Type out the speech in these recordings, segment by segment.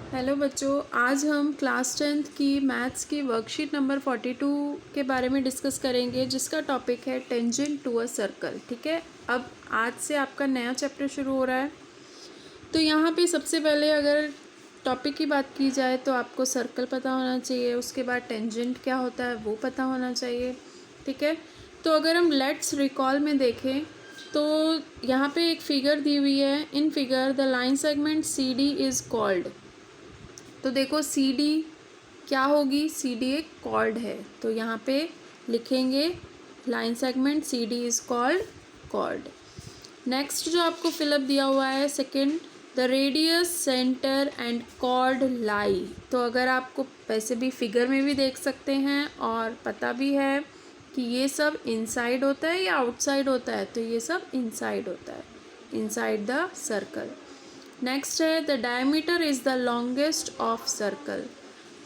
Hello बच्चों, आज हम क्लास 10th की मैथ्स की वर्कशीट नंबर 42 के बारे में डिस्कस करेंगे, जिसका टॉपिक है टेंजेंट टू अ सर्कल। ठीक है, अब आज से आपका नया चैप्टर शुरू हो रहा है। तो यहाँ पे सबसे पहले अगर टॉपिक की बात की जाए तो आपको सर्कल पता होना चाहिए, उसके बाद टेंजेंट क्या होता है वो पता होना चाहिए। ठीक है, तो अगर हम लेट्स रिकॉल में देखें तो यहाँ पे एक फिगर दी हुई है। In figure the line segment C D is called. तो देखो सी डी क्या होगी, सी डी एक कॉर्ड है, तो यहाँ पे लिखेंगे line segment C D is called chord. Next जो आपको फिलअप दिया हुआ है second, the radius centre and chord lie. तो अगर आपको वैसे भी फिगर में भी देख सकते हैं और पता भी है कि ये सब इनसाइड होता है या आउटसाइड होता है, तो ये सब इनसाइड होता है, इनसाइड द सर्कल। नेक्स्ट है the diameter is the longest of circle.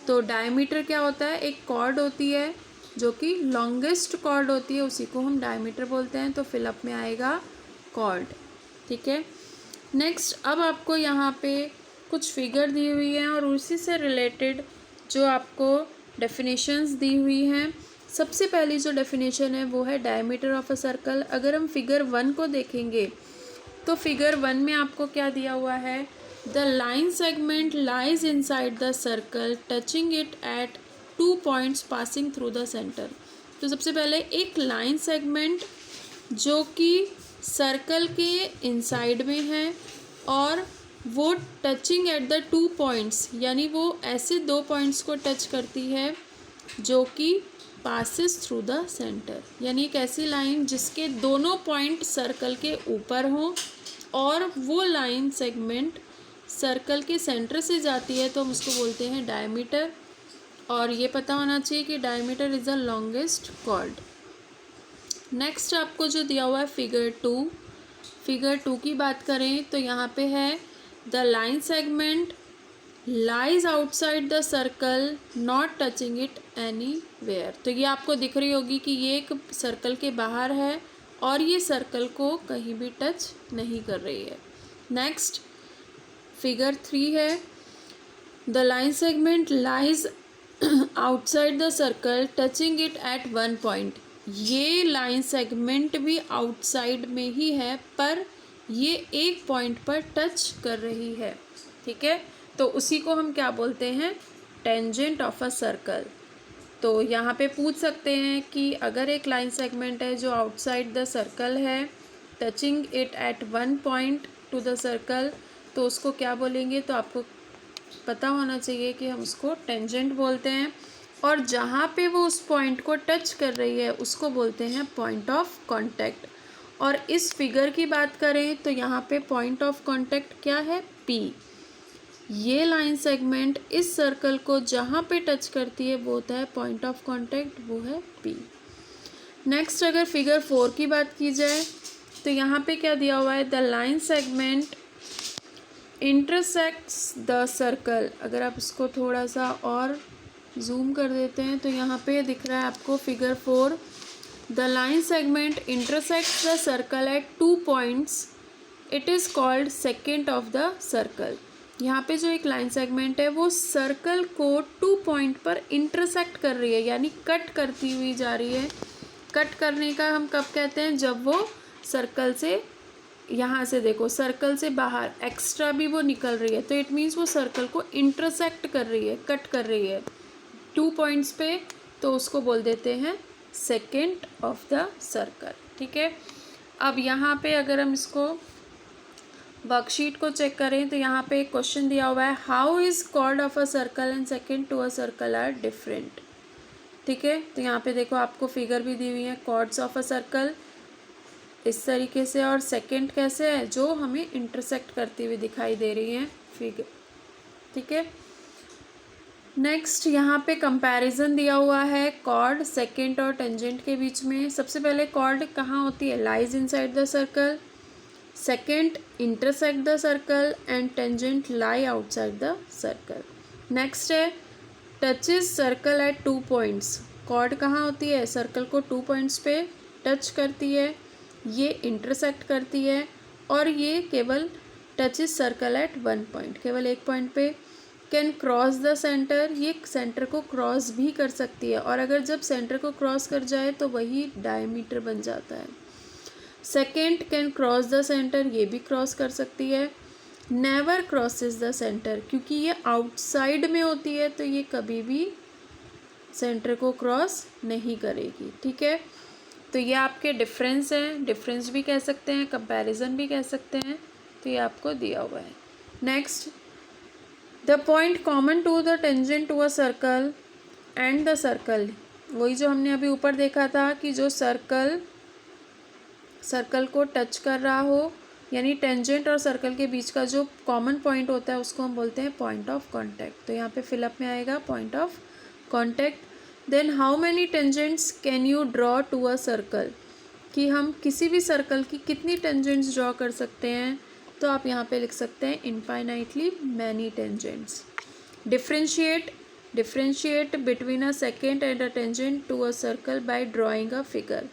तो डायमीटर क्या होता है, एक कॉर्ड होती है जो कि लॉन्गेस्ट कॉर्ड होती है, उसी को हम डायमीटर बोलते हैं। तो फिलअप में आएगा कॉर्ड। ठीक है, नेक्स्ट अब आपको यहाँ पे कुछ फिगर दी हुई हैं और उसी से रिलेटेड जो आपको डेफिनेशंस दी हुई हैं। सबसे पहली जो डेफिनेशन है वो है डायमीटर ऑफ अ सर्कल। अगर हम फिगर 1 को देखेंगे तो फिगर 1 में आपको क्या दिया हुआ है, the line segment lies inside the circle touching it at 2 points passing through the centre. तो सबसे पहले एक लाइन सेगमेंट जो कि सर्कल के इनसाइड में है और वो टचिंग एट द 2 पॉइंट्स, यानी वो ऐसे 2 पॉइंट्स को टच करती है जो कि पासिस थ्रू द सेंटर, यानी एक ऐसी लाइन जिसके दोनों पॉइंट सर्कल के ऊपर हों और वो लाइन सेगमेंट सर्कल के सेंटर से जाती है, तो हम उसको बोलते हैं डायमीटर। और ये पता होना चाहिए कि diameter is the longest chord. Next आपको जो दिया हुआ है फिगर 2, फिगर 2 की बात करें तो यहाँ पे है the line segment lies outside the circle not touching it anywhere. तो ये आपको दिख रही होगी कि ये एक सर्कल के बाहर है और ये सर्कल को कहीं भी टच नहीं कर रही है। नेक्स्ट फिगर 3 है the line segment lies outside the circle touching it at 1 point. ये लाइन सेगमेंट भी आउटसाइड में ही है पर ये एक पॉइंट पर टच कर रही है। ठीक है, तो उसी को हम क्या बोलते हैं, टेंजेंट ऑफ अ सर्कल। तो यहाँ पे पूछ सकते हैं कि अगर एक लाइन सेगमेंट है जो आउटसाइड द सर्कल है touching it at 1 point two the circle, तो उसको क्या बोलेंगे। तो आपको पता होना चाहिए कि हम उसको टेंजेंट बोलते हैं, और जहाँ पे वो उस पॉइंट को टच कर रही है उसको बोलते हैं पॉइंट ऑफ कांटेक्ट। और इस फिगर की बात करें तो यहाँ पे पॉइंट ऑफ कांटेक्ट क्या है, पी। ये लाइन सेगमेंट इस सर्कल को जहाँ पे टच करती है वो होता है पॉइंट ऑफ कांटेक्ट, वो है पी। नेक्स्ट अगर फिगर 4 की बात की जाए तो यहाँ पे क्या दिया हुआ है, the line segment intersects the circle. अगर आप इसको थोड़ा सा और जूम कर देते हैं तो यहाँ पे दिख रहा है आपको figure 4, the line segment intersects the circle at 2 points, it is called second of the circle. यहाँ पे जो एक लाइन सेगमेंट है वो सर्कल को 2 पॉइंट पर इंटरसेक्ट कर रही है, यानी कट करती हुई जा रही है। कट करने का हम कब कहते हैं, जब वो सर्कल से, यहाँ से देखो सर्कल से बाहर एक्स्ट्रा भी वो निकल रही है, तो इट मीन्स वो सर्कल को इंटरसेक्ट कर रही है, कट कर रही है 2 पॉइंट्स पे, तो उसको बोल देते हैं सेकेंड ऑफ द सर्कल। ठीक है, अब यहाँ पे अगर हम इसको वर्कशीट को चेक करें तो यहाँ पे एक क्वेश्चन दिया हुआ है, how is chord of a circle and secant to a circle are different. ठीक है, तो यहाँ पे देखो आपको फिगर भी दी हुई है, कॉर्ड्स ऑफ अ सर्कल इस तरीके से और सेकेंड कैसे है, जो हमें इंटरसेक्ट करती हुई दिखाई दे रही हैं फिगर। ठीक है, नेक्स्ट यहाँ पे कंपैरिजन दिया हुआ है कॉर्ड सेकेंड और टेंजेंट के बीच में। सबसे पहले कॉर्ड कहाँ होती है, lies inside the circle, second intersect the circle and tangent lie outside the circle. Next है touches circle at 2 points. Chord कहाँ होती है, सर्कल को 2 पॉइंट्स पे टच करती है, ये इंटरसेक्ट करती है, और ये केवल टचेस सर्कल एट 1 पॉइंट, केवल एक पॉइंट पे। कैन क्रॉस द सेंटर, ये सेंटर को क्रॉस भी कर सकती है, और अगर जब सेंटर को क्रॉस कर जाए तो वही डायमीटर बन जाता है। Second, can cross the centre, ये भी क्रॉस कर सकती है। नेवर क्रॉसेस द सेंटर, क्योंकि ये आउटसाइड में होती है तो ये कभी भी सेंटर को क्रॉस नहीं करेगी। ठीक है, तो ये आपके डिफरेंस हैं, डिफरेंस भी कह सकते हैं, कंपैरिजन भी कह सकते हैं, तो ये आपको दिया हुआ है। Next, the point common to the tangent to a circle and the circle, वही जो हमने अभी ऊपर देखा था कि जो सर्कल को टच कर रहा हो, यानी टेंजेंट और सर्कल के बीच का जो कॉमन पॉइंट होता है उसको हम बोलते हैं पॉइंट ऑफ कांटेक्ट। तो यहाँ पे फिलअप में आएगा point of contact. Then how many tangents can you draw to a circle, कि हम किसी भी सर्कल की कितनी टेंजेंट्स ड्रॉ कर सकते हैं, तो आप यहाँ पे लिख सकते हैं infinitely many tangents. Differentiate between a secant and a tangent to a circle by drawing a figure,